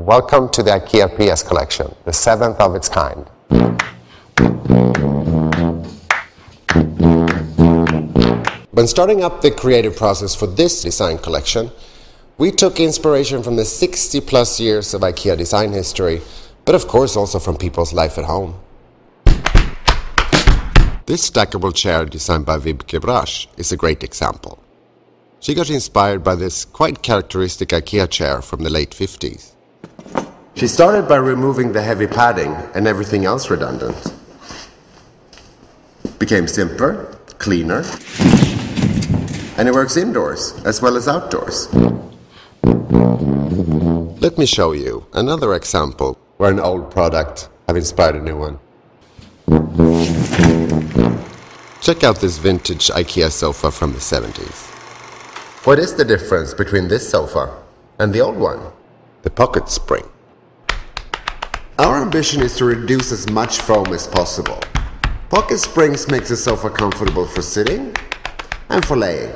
Welcome to the IKEA PS collection, the 7th of its kind. When starting up the creative process for this design collection, we took inspiration from the 60 plus years of IKEA design history, but of course also from people's life at home. This stackable chair designed by Wibke Brasch is a great example. She got inspired by this quite characteristic IKEA chair from the late 50s. She started by removing the heavy padding and everything else redundant. Became simpler, cleaner, and it works indoors as well as outdoors. Let me show you another example where an old product have inspired a new one. Check out this vintage IKEA sofa from the 70s. What is the difference between this sofa and the old one? The pocket spring. Our ambition is to reduce as much foam as possible. Pocket springs makes the sofa comfortable for sitting and for laying.